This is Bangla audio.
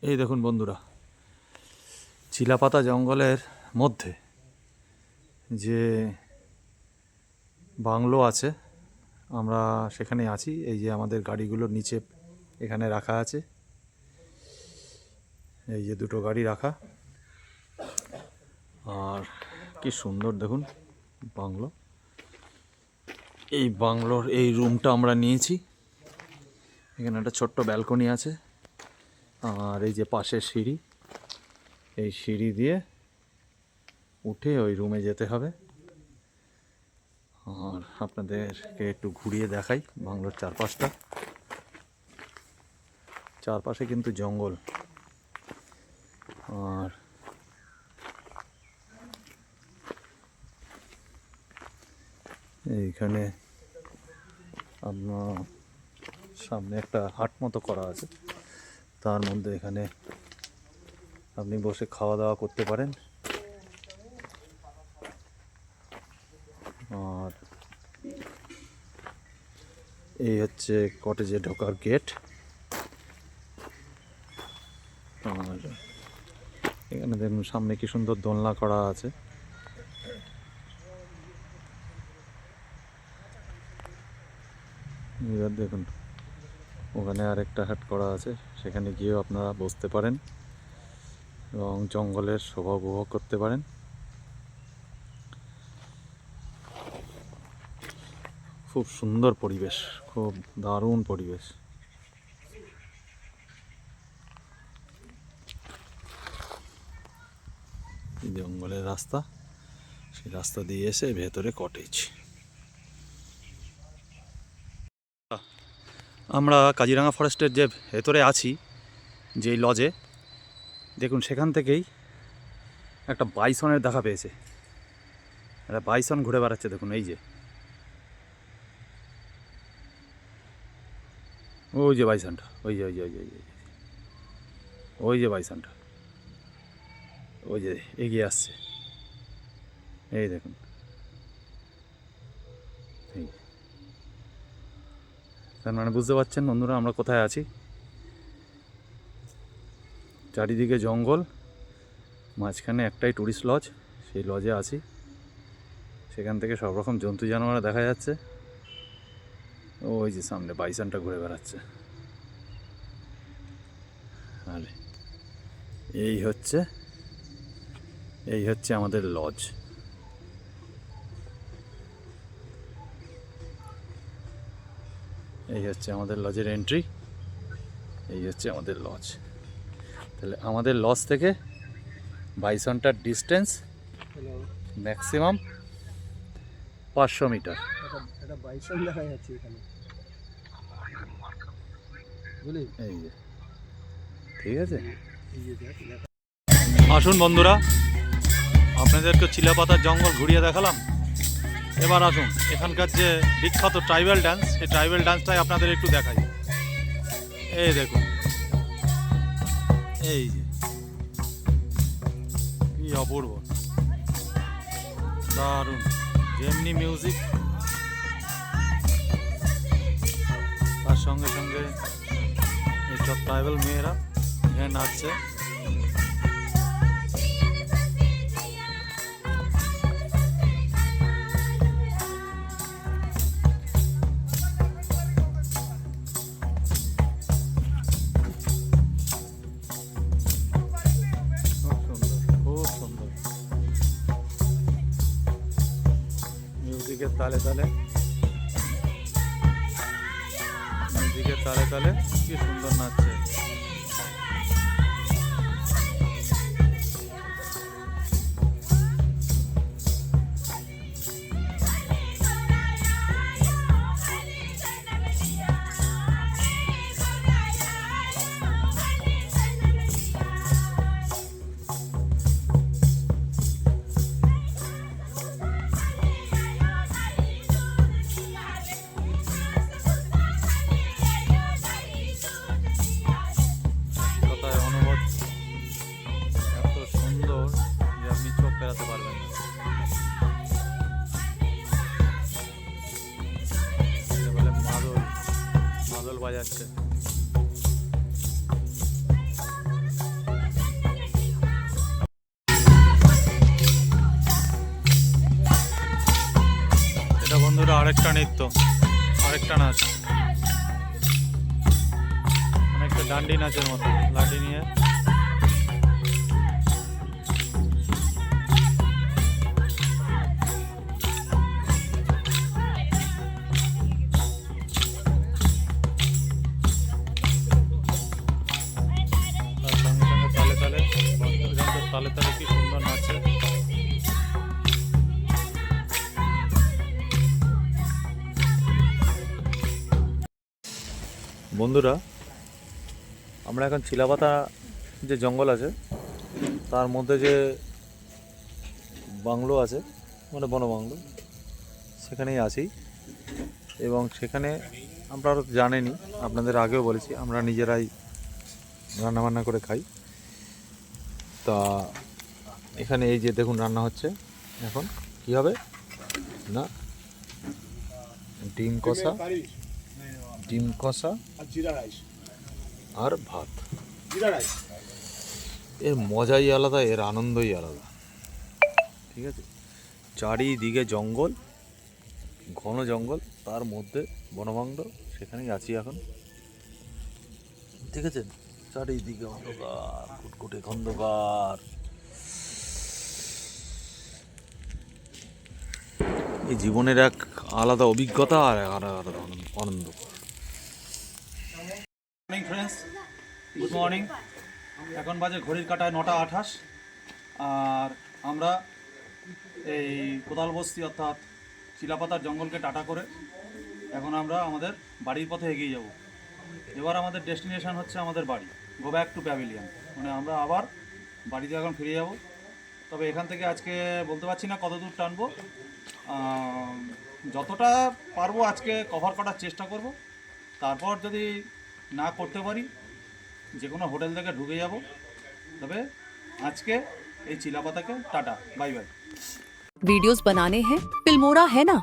এই দেখুন বন্ধুরা, চিলাপাতা জঙ্গলের মধ্যে যে বাংলো আছে, আমরা সেখানে আছি। এই যে আমাদের গাড়িগুলোর নিচে এখানে রাখা আছে, এই যে দুটো গাড়ি রাখা। আর কি সুন্দর দেখুন বাংলো। এই বাংলোর এই রুমটা আমরা নিয়েছি। এখানে একটা ছোট্ট ব্যালকনি আছে, আর এই যে পাশের সিঁড়ি, এই সিঁড়ি দিয়ে উঠে ওই রুমে যেতে হবে। আর আপনাদেরকে একটু ঘুরিয়ে দেখাই বাংলোর চারপাশটা। চারপাশে কিন্তু জঙ্গল। আর এইখানে আপনার সামনে একটা হাট মতো করা আছে, তার মধ্যে এখানে আপনি বসে খাওয়া দাওয়া করতে পারেন। আর এই হচ্ছে কটেজে ঢোকার গেট। আর এখানে দেখুন সামনে কি সুন্দর দোলনা করা আছে। এবার দেখুন ওখানে আরেকটা হাট করা আছে, সেখানে গিয়েও আপনারা বসতে পারেন এবং জঙ্গলের শোভা উপভোগ করতে পারেন। খুব সুন্দর পরিবেশ, খুব দারুণ পরিবেশ। জঙ্গলের রাস্তা, সেই রাস্তা দিয়ে এসে ভেতরে কটেজ। আমরা কাজিরাঙা ফরেস্টের যে ভেতরে আছি, যেই লজে, দেখুন সেখান থেকেই একটা বাইসনের দেখা পেয়েছে। একটা বাইসন ঘুরে বেড়াচ্ছে দেখুন। এই যে ওই যে বাইসনটা, ওই যে ওই যে ওই যে ওই যে বাইসনটা, ওই যে এগিয়ে আসছে। এই দেখুন, এই তার মানে বুঝতে পারছেন বন্ধুরা আমরা কোথায় আছি। চারিদিকে জঙ্গল, মাঝখানে একটাই টুরিস্ট লজ, সেই লজে আছি। সেখান থেকে সব রকম জন্তু জানোয়ার দেখা যাচ্ছে। ওই যে সামনে বাইসনটা ঘুরে বেড়াচ্ছে। আর এই হচ্ছে আমাদের লজ। এই হচ্ছে আমাদের লজের এন্ট্রি, এই হচ্ছে আমাদের লজ। তাহলে আমাদের লজ থেকে বাইসনটার ডিস্টেন্স ম্যাক্সিমাম 500 মিটার। এই যে ঠিক আছে। আসুন বন্ধুরা, আপনাদেরকে চিলাপাতার জঙ্গল ঘুরিয়ে দেখালাম। এবার আসুন এখানকার যে বিখ্যাত ট্রাইবাল ডান্স, সেই ট্রাইবাল ডান্সটাই আপনাদের একটু দেখাই। এই দেখুন, এই যে কি অপূর্ব, দারুণ, যেমনি মিউজিক তার সঙ্গে সঙ্গে এইসব ট্রাইবাল মেয়েরা এখানে নাচছে। মিউজিকের তালে তালে, মিউজিকের তালে তালে কি সুন্দর নাচছে। বেড়াতে পারবেন না। বলে মাদল বাজাচ্ছে। আরেকটা নৃত্য, আরেকটা নাচ, অনেকটা ডান্ডি নাচের মতো লাঠি নিয়ে। তার সঙ্গে সঙ্গে তালে তালে বাদ্যযন্ত্রের তালে তালে কি সুন্দর নাচে। বন্ধুরা, আমরা এখন চিলাপাতা যে জঙ্গল আছে তার মধ্যে যে বাংলো আছে, মানে বনবাংলো, সেখানেই আছি। এবং সেখানে আপনারা তো জানেনই, আপনাদের আগেও বলেছি, আমরা নিজেরাই রান্নাবান্না করে খাই। তা এখানে এই যে দেখুন রান্না হচ্ছে। এখন কি হবে না, ডিম কষা, ডিম কষা আর ভাত। এর মজাই আলাদা, এর আনন্দই আলাদা, ঠিক আছে। চারিদিকে জঙ্গল, ঘন জঙ্গল, তার মধ্যে বনবাংলো, সেখানেই আছি এখন, ঠিক আছে। চারিদিকে অন্ধকার, কুটকুটে অন্ধকার। এই জীবনের এক আলাদা অভিজ্ঞতা আর আলাদা আনন্দ। Morning friends, good morning. এখন বাজে ঘড়ির কাঁটায় 9:28, আর আমরা এই কোদালবস্তি অর্থাৎ চিলাপাতার জঙ্গলকে টাটা করে এখন আমরা আমাদের বাড়ির পথে এগিয়ে যাব। এবার আমাদের ডেস্টিনেশন হচ্ছে আমাদের বাড়ি, গো ব্যাক টু প্যাভিলিয়ন, মানে আমরা আবার বাড়িতে এখন ফিরে যাব। তবে এখান থেকে আজকে বলতে পারছি না কত দূর টানবো, যতটা পারবো আজকে কভার করার চেষ্টা করব। তারপর যদি না করতে পারি যে কোনো হোটেল থেকে ঢুকে যাব। তবে আজকে এই চিলাপাতাকে টাটা, বাই বাই। वीडियोस बनाने हैं, फिल्मोरा है ना।